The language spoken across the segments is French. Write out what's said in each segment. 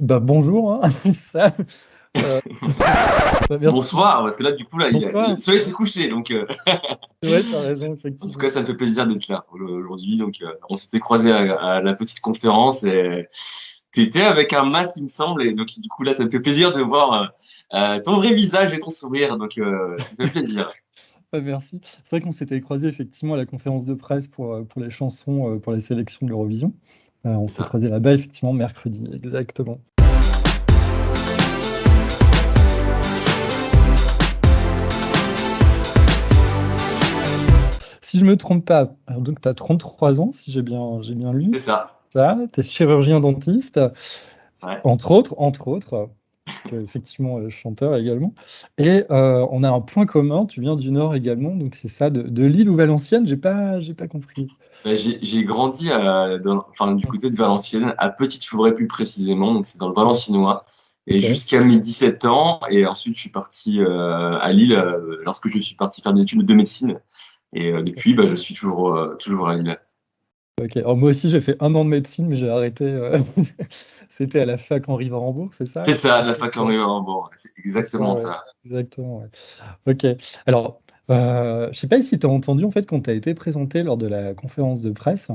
Bah bonjour, hein, Sam. Euh, bah, merci. Bonsoir, parce que là, du coup, là, le Bonsoir. soleil s'est couché, donc Ouais, t'as raison, en tout cas, effectivement. ça me fait plaisir d'être là aujourd'hui. Donc, on s'était croisés à la petite conférence et t'étais avec un masque, il me semble, et donc du coup là, ça me fait plaisir de voir ton vrai visage et ton sourire, donc ça me fait plaisir. Merci. C'est vrai qu'on s'était croisés effectivement à la conférence de presse pour les chansons, pour les sélections de l'Eurovision. On C'est s'est ça. croisés là-bas effectivement mercredi, exactement. Si je me trompe pas, alors donc tu as 33 ans, si j'ai bien lu C'est ça. ça, tu es chirurgien dentiste, Ouais. entre autres, parce que effectivement chanteur également. Et on a un point commun, tu viens du Nord également, donc c'est ça, de Lille ou Valenciennes, j'ai pas compris. Ben, j'ai grandi enfin, du côté de Valenciennes, à Petite-Forêt plus précisément, donc c'est dans le Valenciennois, et Ok. jusqu'à mes 17 ans, et ensuite je suis parti à Lille lorsque je suis parti faire des études de médecine, et depuis, bah, je suis toujours à Lille. Ok. Alors moi aussi j'ai fait 1 an de médecine, mais j'ai arrêté. C'était à la fac Henri Warembourg, c'est ça? C'est ça, la fac Henri bon, c'est C'est ça, exactement ouais. ça. Exactement, ouais. Ok. Alors, je sais pas si tu as entendu en fait quand tu as été présenté lors de la conférence de presse,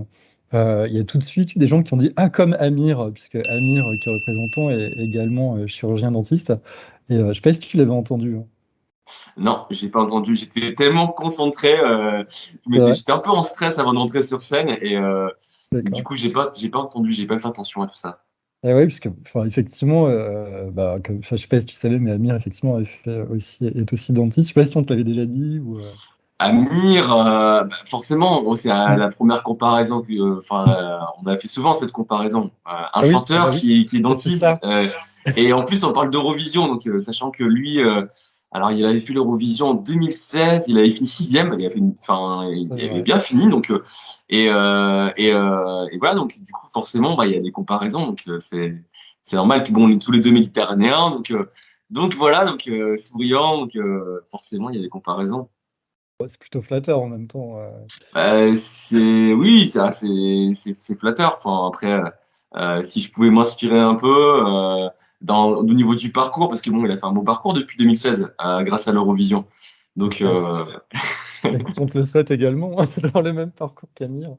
il y a tout de suite eu des gens qui ont dit ah comme Amir, puisque Amir qui est représentant est également chirurgien dentiste. Et je sais pas si tu l'avais entendu, hein. Non, j'ai pas entendu, j'étais tellement concentré, C'est vrai? j'étais un peu en stress avant d'entrer sur scène, et du D'accord. coup, j'ai pas entendu, j'ai pas fait attention à tout ça. Et oui, puisque enfin, effectivement, bah, enfin, je sais pas si tu savais, mais Amir effectivement est aussi dentiste. Je sais pas si on te l'avait déjà dit ou. Amir, bah, forcément, c'est la première comparaison enfin, on a fait souvent cette comparaison. Un Ah oui, ah chanteur bah oui, qui est bah, c'est dentiste, ça. et en plus on parle d'Eurovision, donc sachant que lui, alors il avait fait l'Eurovision en 2016, il avait fini sixième, il avait fait enfin, il C'est avait vrai. bien fini, donc et voilà, donc du coup forcément, bah, il y a des comparaisons, donc c'est normal. Puis bon, on est tous les deux méditerranéens, donc voilà, donc souriant, donc forcément il y a des comparaisons. Ouais, c'est plutôt flatteur en même temps. Oui, c'est flatteur. Enfin après, si je pouvais m'inspirer un peu au niveau du parcours, parce que bon, il a fait un beau parcours depuis 2016 grâce à l'Eurovision. Donc Ouais. Bah, écoute, on te le souhaite également, dans le même parcours qu'Amir.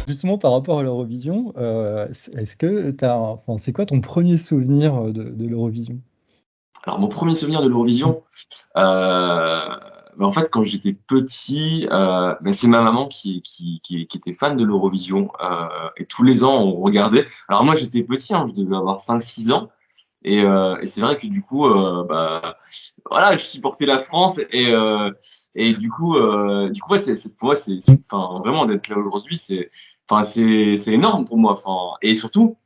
Justement, par rapport à l'Eurovision, est-ce que enfin, c'est quoi ton premier souvenir de l'Eurovision? alors mon premier souvenir de l'Eurovision, en fait quand j'étais petit, c'est ma maman qui était fan de l'Eurovision et tous les ans on regardait. Alors moi j'étais petit, hein, je devais avoir 5 6 ans. Et c'est vrai que du coup, bah, voilà, je supportais la France et du coup, ouais, pour moi, enfin, vraiment d'être là aujourd'hui, enfin, c'est énorme pour moi. Enfin, et surtout,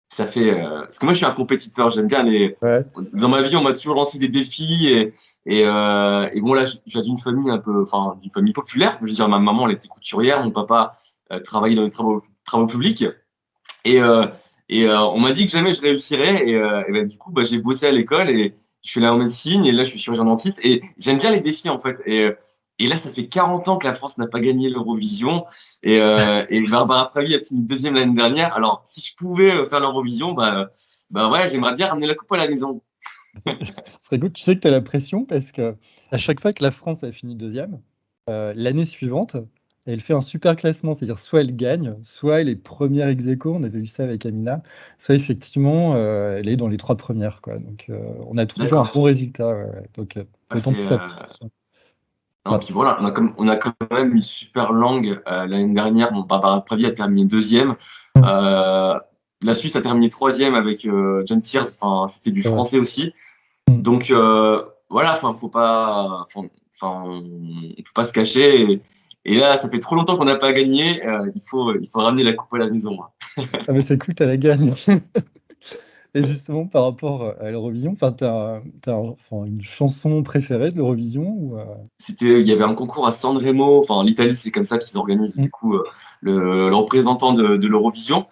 ça fait, parce que moi, je suis un compétiteur. J'aime bien Ouais. dans ma vie, on m'a toujours lancé des défis et bon là, je viens d'une famille un peu, enfin, d'une famille populaire. Je veux dire, ma maman, elle était couturière, mon papa travaillait dans les travaux publics. Et, euh, on m'a dit que jamais je réussirais. Et ben, du coup, bah, j'ai bossé à l'école et je suis là en médecine. Et là, je suis chirurgien dentiste. Et j'aime bien les défis, en fait. Et là, ça fait 40 ans que la France n'a pas gagné l'Eurovision. Et Barbara Pravi a fini deuxième l'année dernière. Alors, si je pouvais faire l'Eurovision, bah ouais, j'aimerais bien ramener la coupe à la maison. Ce serait cool. Tu sais que tu as la pression parce que à chaque fois que la France a fini deuxième, l'année suivante, elle fait un super classement. C'est-à-dire soit elle gagne, soit elle est première ex aequo, on avait vu ça avec Amina, soit effectivement elle est dans les 3 premières, quoi. Donc on a toujours un D'accord. bon résultat, ouais, ouais. Donc Ah, d'autant plus la pression. non, Bah, puis voilà, on a quand même une super langue. L'année dernière, bon, Barbara Pravi a terminé deuxième. Euh, la Suisse a terminé troisième avec John Sears. Enfin, c'était du c'est vrai. français aussi. Mm. Donc voilà, enfin, on peut pas se cacher. Et là, ça fait trop longtemps qu'on n'a pas gagné. Il faut ramener la coupe à la maison, hein. Ah mais c'est cool, t'as la gagne. Et justement, par rapport à l'Eurovision, enfin, enfin, une chanson préférée de l'Eurovision ou Il y avait un concours à Sanremo. Enfin, l'Italie, c'est comme ça qu'ils organisent Mm. du coup le représentant de l'Eurovision.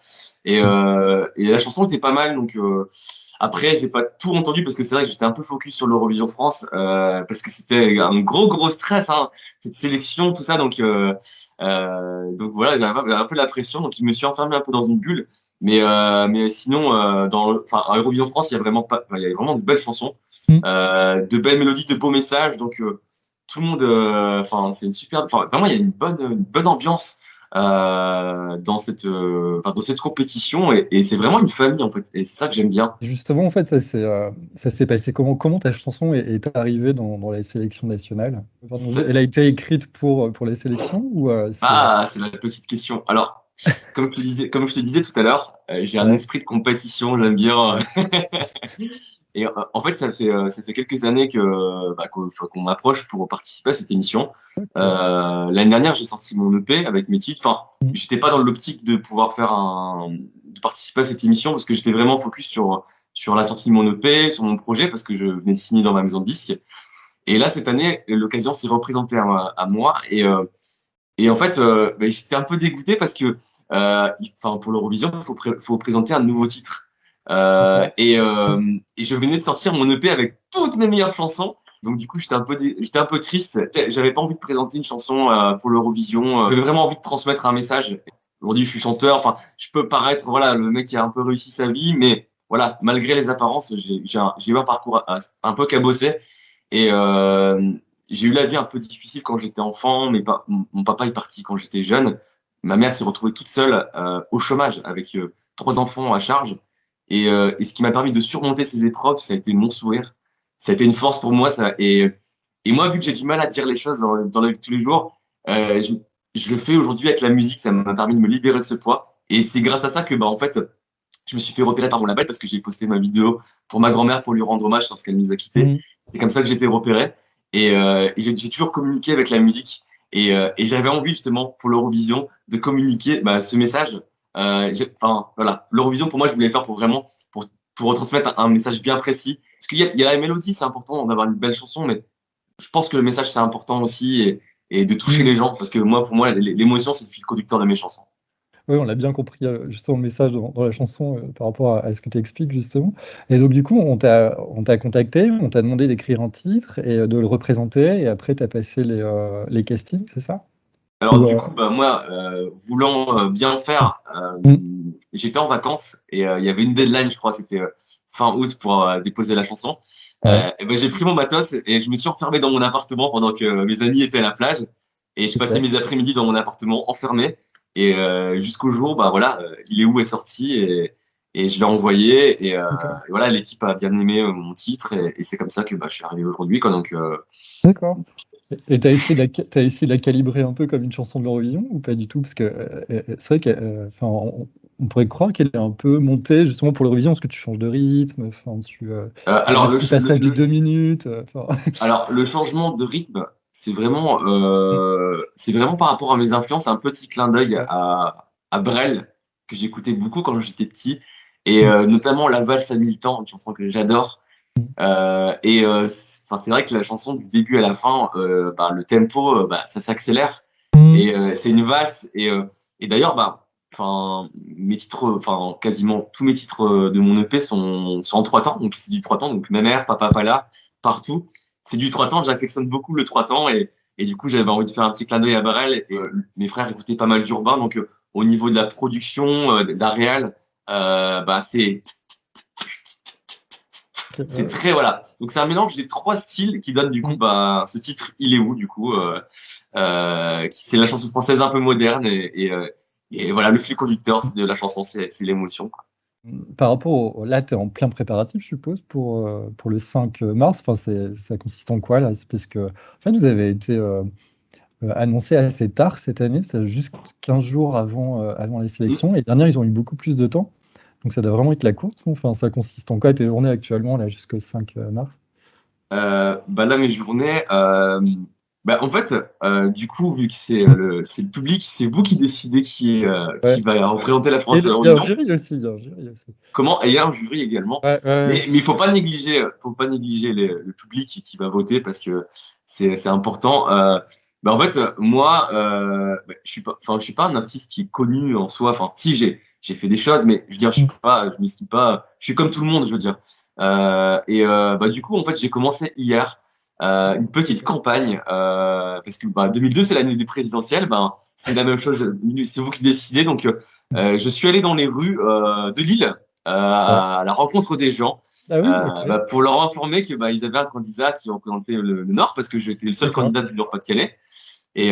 Et la chanson était pas mal, donc. Après, j'ai pas tout entendu parce que c'est vrai que j'étais un peu focus sur l'Eurovision France parce que c'était un gros stress, hein, cette sélection, tout ça. Donc voilà, j'avais un peu la pression, donc je me suis enfermé un peu dans une bulle. Mais sinon, à Eurovision France, il y a vraiment pas, il y a vraiment de belles chansons, Mm. de belles mélodies, de beaux messages. Donc tout le monde, c'est une super, vraiment il y a une bonne ambiance dans cette compétition et c'est vraiment une famille en fait. Et c'est ça que j'aime bien. Justement, en fait, ça s'est passé comment ta chanson est arrivée dans la sélection nationale? Pardon, C'est- elle a été écrite pour les sélections ou c'est la petite question. Alors, comme je te disais tout à l'heure, j'ai un Ouais. esprit de compétition, j'aime bien. Et en fait, ça fait quelques années qu'on m'approche pour participer à cette émission. D'accord. L'année dernière, j'ai sorti mon EP avec mes titres. Enfin, Mm. j'étais pas dans l'optique de pouvoir de participer à cette émission parce que j'étais vraiment focus sur la sortie de mon EP, sur mon projet parce que je venais de signer dans ma maison de disques. Et là, cette année, l'occasion s'est représentée à moi et en fait, j'étais un peu dégoûté parce que, pour l'Eurovision, faut présenter un nouveau titre. D'accord. Et je venais de sortir mon EP avec toutes mes meilleures chansons. Donc du coup, j'étais un peu triste. J'avais pas envie de présenter une chanson pour l'Eurovision. J'avais vraiment envie de transmettre un message. Aujourd'hui, je suis chanteur. Enfin, je peux paraître, voilà, le mec qui a un peu réussi sa vie, mais voilà, malgré les apparences, j'ai eu un parcours un peu cabossé. Et j'ai eu la vie un peu difficile quand j'étais enfant. Mon papa est parti quand j'étais jeune. Ma mère s'est retrouvée toute seule au chômage avec 3 enfants à charge. Et ce qui m'a permis de surmonter ces épreuves, ça a été mon sourire. Ça a été une force pour moi. Et moi, vu que j'ai du mal à dire les choses dans la vie de tous les jours, je le fais aujourd'hui avec la musique. Ça m'a permis de me libérer de ce poids. Et c'est grâce à ça que, en fait, je me suis fait repérer par mon label parce que j'ai posté ma vidéo pour ma grand-mère pour lui rendre hommage lorsqu'elle nous a quittés. Mm. C'est comme ça que j'ai été repéré. Et j'ai toujours communiqué avec la musique. Et j'avais envie justement pour l'Eurovision de communiquer ce message. Voilà, l'Eurovision pour moi je voulais le faire pour retransmettre un message bien précis. Parce qu'il y a la mélodie, c'est important d'avoir une belle chanson, mais je pense que le message c'est important aussi et de toucher Mm. les gens parce que pour moi l'émotion c'est le fil conducteur de mes chansons. Oui, on l'a bien compris, justement, le message dans la chanson par rapport à ce que tu expliques, justement. Et donc, du coup, on t'a contacté, on t'a demandé d'écrire un titre et de le représenter, et après, tu as passé les castings, c'est ça? Alors Ou, du coup, moi, voulant bien faire, mm, j'étais en vacances et il y avait une deadline, je crois, c'était fin août pour déposer la chanson. ouais, J'ai pris mon matos et je me suis enfermé dans mon appartement pendant que mes amis étaient à la plage et je passais ok, mes après-midi dans mon appartement enfermé et jusqu'au jour, Il est où est sorti et je l'ai envoyé d'accord. et voilà, l'équipe a bien aimé mon titre et c'est comme ça que je suis arrivé aujourd'hui quoi. Donc D'accord. Et t'as essayé de la calibrer un peu comme une chanson de l'Eurovision ou pas du tout? Parce que c'est vrai qu'on pourrait croire qu'elle est un peu montée justement pour l'Eurovision parce que tu changes de rythme, il y a alors des petits passages de 2 minutes. Alors, le changement de rythme, c'est vraiment par rapport à mes influences, un petit clin d'œil à Brel, que j'écoutais beaucoup quand j'étais petit, et notamment La valse à 1000 temps, une chanson que j'adore. C'est vrai que la chanson du début à la fin, le tempo, ça s'accélère, Mm. et c'est une valse, et d'ailleurs, mes titres, quasiment tous mes titres de mon EP sont en 3 temps, donc c'est du 3 temps, donc ma mère, papa, pala, partout. C'est du 3 temps, j'affectionne beaucoup le 3 temps et du coup j'avais envie de faire un petit clin d'œil à Barrel et mes frères écoutaient pas mal d'urbain, donc au niveau de la production, de la réal, c'est Ok, c'est très voilà. Donc c'est un mélange des 3 styles qui donne du coup mm. ce titre Il est où du coup c'est la chanson française un peu moderne et voilà le fil conducteur de la chanson c'est l'émotion. Par rapport là, tu es en plein préparatif, je suppose, pour le 5 mars. Enfin, ça consiste en quoi, là? C'est parce que, en fait, vous avez été annoncé assez tard cette année, c'est juste 15 jours avant les sélections. Les dernières, ils ont eu beaucoup plus de temps. Donc, ça doit vraiment être la course. Enfin, ça consiste en quoi tes journées actuellement, là, jusqu'au 5 mars? Là mes journées en fait du coup vu que c'est le public, c'est vous qui décidez qui Ouais. va représenter la Et France à il y a un l'Eurovision. jury aussi, il y a un jury aussi. Comment? Et il y a un jury également. Ouais, ouais, ouais. Mais il faut pas négliger le public qui va voter parce que c'est important. En fait, moi, je suis pas un artiste qui est connu en soi. Enfin, si j'ai fait des choses, mais je veux dire, je m'estime pas, je suis comme tout le monde, je veux dire. Bah, du coup, en fait, j'ai commencé hier. Une petite campagne parce que 2002 c'est l'année des présidentielles, c'est la même chose, c'est vous qui décidez, donc je suis allé dans les rues de Lille à la rencontre des gens Ah oui, ok. pour leur informer que ils avaient un candidat qui représentait le Nord parce que j'étais le seul D'accord. candidat du Nord-Pas-de-Calais et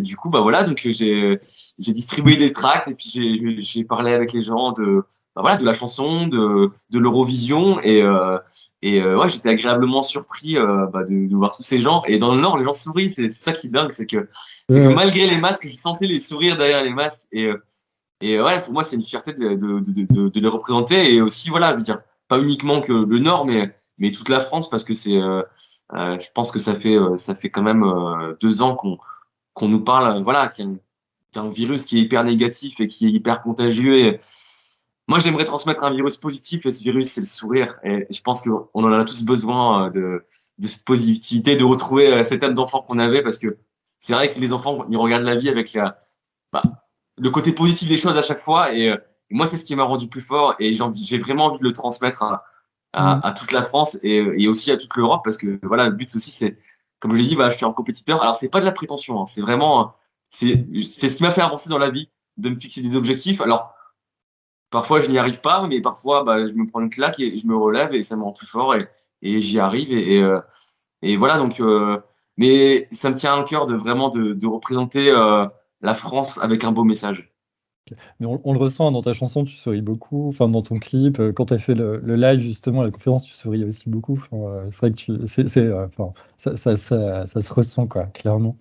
du coup voilà, donc j'ai distribué des tracts et puis j'ai parlé avec les gens de voilà, de la chanson, de l'Eurovision ouais, j'étais agréablement surpris de voir tous ces gens. Et dans le Nord, les gens sourient. C'est ça qui est dingue, c'est que Ouais. malgré les masques, je sentais les sourires derrière les masques. Et ouais, pour moi, c'est une fierté de les représenter. Et aussi, voilà, je veux dire, pas uniquement que le Nord, mais toute la France, parce que je pense que ça fait quand même 2 ans qu'on nous parle, voilà, qu'il y a un virus qui est hyper négatif et qui est hyper contagieux. Et moi, j'aimerais transmettre un virus positif, et ce virus, c'est le sourire. Et je pense qu'on en a tous besoin de cette positivité, de retrouver cette âme d'enfant qu'on avait, parce que c'est vrai que les enfants, ils regardent la vie avec bah, le côté positif des choses à chaque fois. Et moi, c'est ce qui m'a rendu plus fort. Et j'ai vraiment envie de le transmettre Mm. à toute la France et aussi à toute l'Europe, parce que voilà, le but aussi, c'est, comme je l'ai dit, je suis un compétiteur. Alors, c'est pas de la prétention, hein, c'est vraiment, c'est ce qui m'a fait avancer dans la vie, de me fixer des objectifs. Alors, parfois, je n'y arrive pas, mais parfois, je me prends une claque et je me relève et ça me rend plus fort et j'y arrive et voilà. Donc, mais ça me tient à cœur de vraiment de représenter la France avec un beau message. Mais on le ressent dans ta chanson, tu souris beaucoup. Enfin, dans ton clip, quand tu as fait le live, justement, à la conférence, tu souris aussi beaucoup. Enfin, c'est vrai que enfin, ça se ressent, quoi, clairement.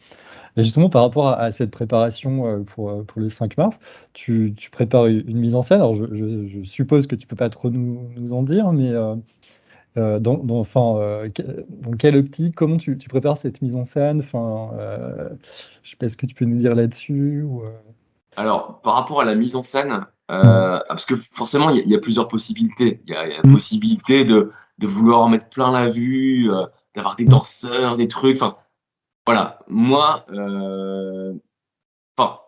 Et justement, par rapport à cette préparation pour le 5 mars, tu prépares une mise en scène. Alors, je suppose que tu peux pas trop nous en dire, mais enfin, dans quelle optique, comment tu prépares cette mise en scène? Enfin, je sais pas ce que tu peux nous dire là-dessus Alors, par rapport à la mise en scène, parce que forcément, il y a plusieurs possibilités. Il y a la Mm. possibilité de vouloir en mettre plein la vue, d'avoir des Mm. danseurs, des trucs. Enfin, voilà. Moi, enfin,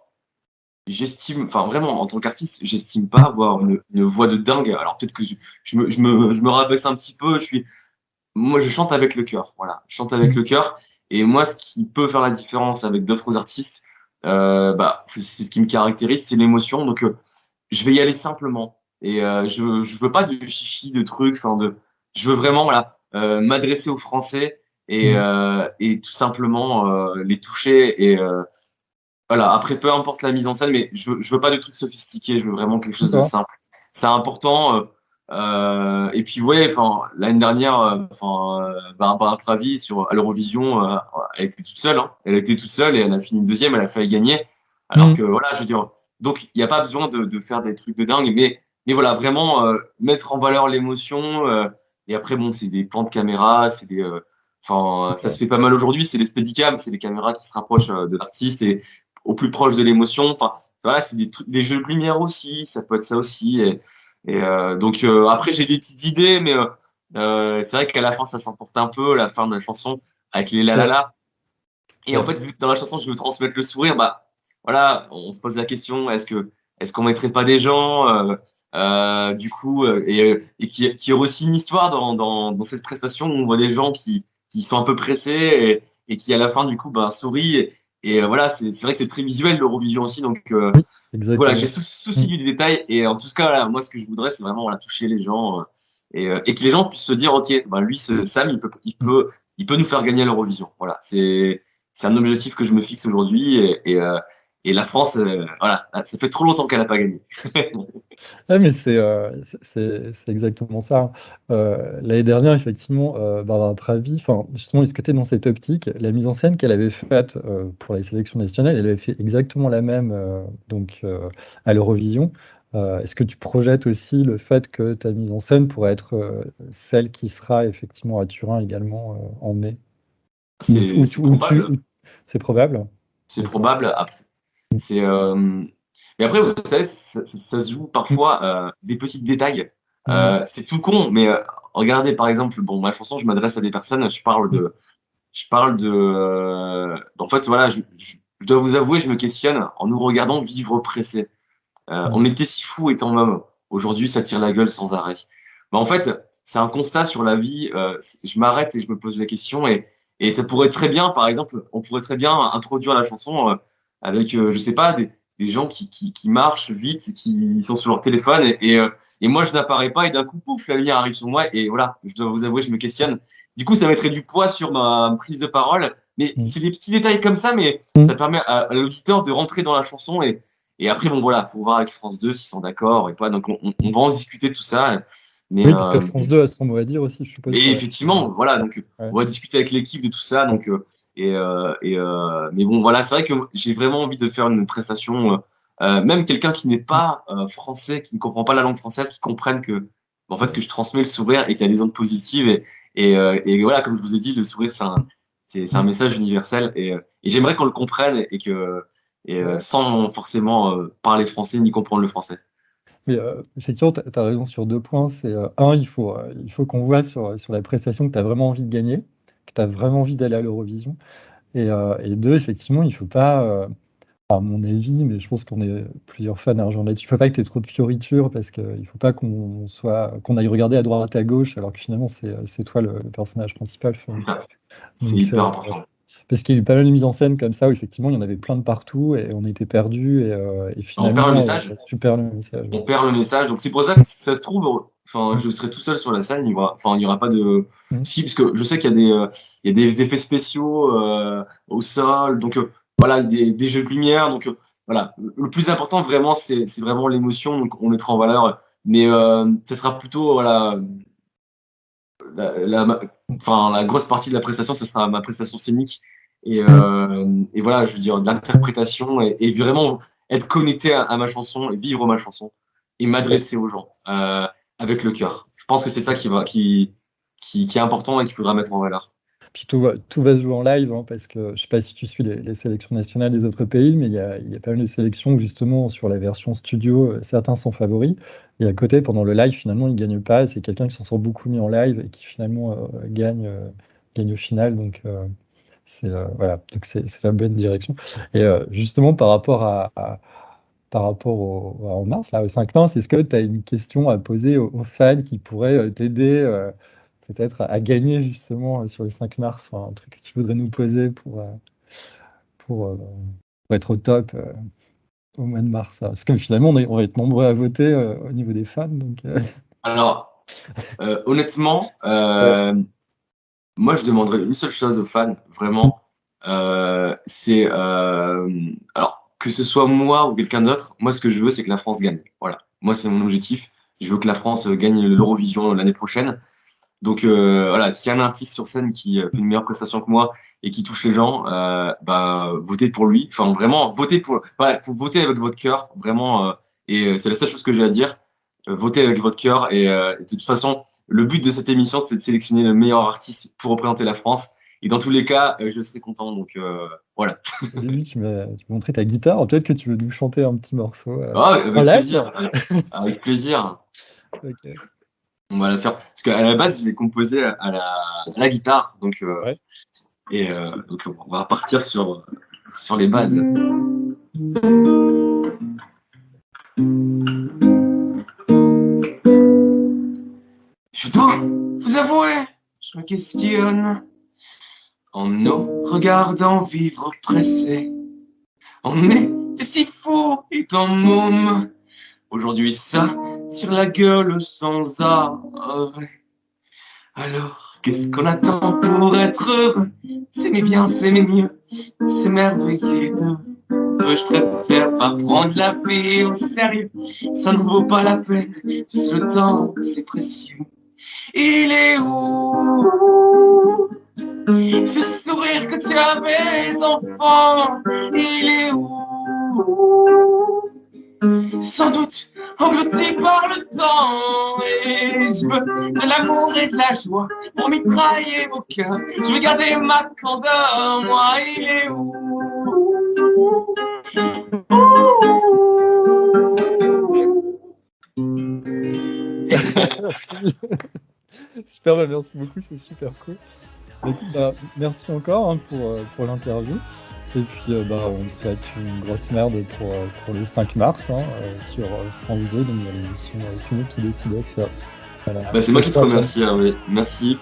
enfin vraiment, en tant qu'artiste, j'estime pas avoir une voix de dingue. Alors peut-être que je me rabaisse un petit peu. Moi, je chante avec le cœur. Voilà, je chante avec Mm. le cœur. Et moi, ce qui peut faire la différence avec d'autres artistes, c'est ce qui me caractérise, c'est l'émotion. Donc, je vais y aller simplement. Et je veux pas de chichi, de trucs. Je veux vraiment, voilà, m'adresser aux Français Mm. et tout simplement les toucher. Et voilà. Après, peu importe la mise en scène, mais je veux pas de trucs sophistiqués. Je veux vraiment quelque chose de D'accord. simple. C'est important. Et puis ouais, enfin l'année dernière, Barbara Pravi à l'Eurovision, elle était toute seule, hein. Elle était toute seule et elle a fini deuxième, elle a failli gagner. Alors Mm. que voilà, je veux dire, donc il n'y a pas besoin de faire des trucs de dingue, mais voilà, vraiment mettre en valeur l'émotion. Et après bon, c'est des plans de caméra, ça se D'accord. fait pas mal aujourd'hui. C'est les Steadicam, c'est les caméras qui se rapprochent de l'artiste et au plus proche de l'émotion. Enfin voilà, c'est des jeux de lumière aussi, ça peut être ça aussi. Donc après j'ai des petites idées, mais c'est vrai qu'à la fin ça s'emporte un peu, la fin de la chanson avec les la la Ouais. la. Et en Ouais. fait vu que dans la chanson je veux transmettre le sourire, voilà, on se pose la question est-ce qu'on mettrait pas des gens du coup et qui aurait aussi une histoire dans cette prestation où on voit des gens qui sont un peu pressés et qui à la fin du coup sourient voilà, c'est vrai que c'est très visuel l'Eurovision aussi, donc Oui, voilà, j'ai exactement. Mm. souci du détail et en tout cas, là, moi, ce que je voudrais, c'est vraiment voilà, toucher les gens et que les gens puissent se dire, ok, lui, Sam, Mm. il peut nous faire gagner l'Eurovision. Voilà, c'est un objectif que je me fixe aujourd'hui et la France, voilà, ça fait trop longtemps qu'elle n'a pas gagné. Ah, mais c'est exactement ça. L'année dernière, effectivement, Barbara Pravi, enfin, justement, est-ce que tu es dans cette optique? La mise en scène qu'elle avait faite pour la sélection nationale, elle avait fait exactement la même à l'Eurovision. Est-ce que tu projettes aussi le fait que ta mise en scène pourrait être celle qui sera effectivement à Turin également en mai? C'est probable, C'est probable? c'est D'accord. probable. Après, c'est mais après, vous savez, ça se joue parfois des petits détails. Mm. C'est tout con, mais regardez par exemple, bon, ma chanson, je m'adresse à des personnes, Mm. en fait, voilà, je dois vous avouer, je me questionne en nous regardant vivre pressé. On était si fous étant mômes. Aujourd'hui, ça tire la gueule sans arrêt. En fait, c'est un constat sur la vie. Je m'arrête et je me pose la question et ça pourrait très bien, par exemple, on pourrait très bien introduire la chanson avec, je sais pas, des gens qui marchent vite, qui sont sur leur téléphone et moi je n'apparais pas et d'un coup, pouf, la lumière arrive sur moi et voilà, je dois vous avouer, je me questionne. Du coup, ça mettrait du poids sur ma prise de parole, mais c'est des petits détails comme ça, mais ça permet à l'auditeur de rentrer dans la chanson et après, bon voilà, faut voir avec France 2 s'ils sont d'accord et pas. Donc on va en discuter de tout ça. Mais, oui, parce que France 2 a son mot à dire aussi, je suppose. Et effectivement, voilà, donc on va discuter avec l'équipe de tout ça. Donc mais bon, voilà, c'est vrai que j'ai vraiment envie de faire une prestation. Même quelqu'un qui n'est pas français, qui ne comprend pas la langue française, qui comprenne que en fait que je transmets le sourire et qu'il y a des ondes positives et voilà, comme je vous ai dit, le sourire c'est un message universel et j'aimerais qu'on le comprenne et que sans forcément parler français ni comprendre le français. Mais effectivement, tu as raison sur 2 points. C'est un, il faut qu'on voit sur la prestation que tu as vraiment envie de gagner, que tu as vraiment envie d'aller à l'Eurovision. Et 2, effectivement, il ne faut pas, à mon avis, mais je pense qu'on est plusieurs fans argent là-dessus, il ne faut pas que tu aies trop de fioritures parce qu'il ne faut pas qu'on aille regarder à droite à gauche alors que finalement c'est toi le personnage principal. C'est hyper important. Parce qu'il y a eu pas mal de mises en scène comme ça où effectivement il y en avait plein de partout et on était perdus et finalement on perd le message. Tu perds le message. On perd le message. Donc c'est pour ça que ça se trouve, enfin je serai tout seul sur la scène. Il y aura pas de si parce que je sais qu'il y a des effets spéciaux au sol. Donc voilà, des jeux de lumière. Donc voilà, le plus important vraiment c'est vraiment l'émotion. Donc on mettra en valeur. Mais ça sera plutôt voilà la grosse partie de la prestation, ça sera ma prestation scénique et voilà, je veux dire de l'interprétation et vraiment être connecté à ma chanson et vivre ma chanson et m'adresser aux gens avec le cœur. Je pense que c'est ça qui est important et qu'il faudra mettre en valeur. Puis tout va se jouer en live, hein, parce que je sais pas si tu suis les sélections nationales des autres pays, mais il y a pas mal de sélections où justement sur la version studio, certains sont favoris. Et à côté, pendant le live, finalement, ils gagnent pas. C'est quelqu'un qui s'en sort beaucoup mieux en live et qui finalement gagne au final. Donc voilà, donc c'est la bonne direction. Et justement, par rapport en mars, là, au 5 mars, est-ce que tu as une question à poser aux fans qui pourraient t'aider peut-être à gagner justement sur le 5 mars, un truc que tu voudrais nous poser pour être au top au mois de mars, hein. Parce que finalement, on va être nombreux à voter au niveau des fans. Donc, Alors, honnêtement, moi, je demanderais une seule chose aux fans, vraiment, c'est alors que ce soit moi ou quelqu'un d'autre, moi, ce que je veux, c'est que la France gagne. Voilà, moi, c'est mon objectif. Je veux que la France gagne l'Eurovision l'année prochaine. Donc voilà, s'il y a un artiste sur scène qui fait une meilleure prestation que moi et qui touche les gens, votez pour lui. Enfin vraiment, votez pour. Voilà, faut voter avec votre cœur, vraiment. Et c'est la seule chose que j'ai à dire. Votez avec votre cœur. Et de toute façon, le but de cette émission, c'est de sélectionner le meilleur artiste pour représenter la France. Et dans tous les cas, je serai content. Donc voilà. Au début, tu m'as montré ta guitare. Peut-être que tu veux nous chanter un petit morceau. Avec plaisir. Avec plaisir. Ok. On va la faire parce qu'à la base je l'ai composé à la guitare donc donc on va partir sur les bases. Je dois vous avouer, je me questionne en nous regardant vivre pressés. On était si fous étant mômes. Aujourd'hui, ça tire la gueule sans arrêt. Alors, qu'est-ce qu'on attend pour être heureux? S'aimer bien, s'aimer mieux, s'émerveiller de. Je préfère pas prendre la vie au sérieux. Ça ne vaut pas la peine, juste le temps, c'est précieux. Il est où ce sourire que tu avais, enfant? Il est où? Sans doute englouti par le temps. Et je veux de l'amour et de la joie pour mitrailler vos cœurs. Je veux garder ma candeur, moi. Il est où? Super, merci beaucoup, c'est super cool. Écoute, merci encore pour l'interview. Et puis, on me souhaite une grosse merde pour le 5 mars sur France 2. Donc, il y a l'émission C'est moi qui décide. Voilà. C'est moi qui te remercie, Hervé. Merci.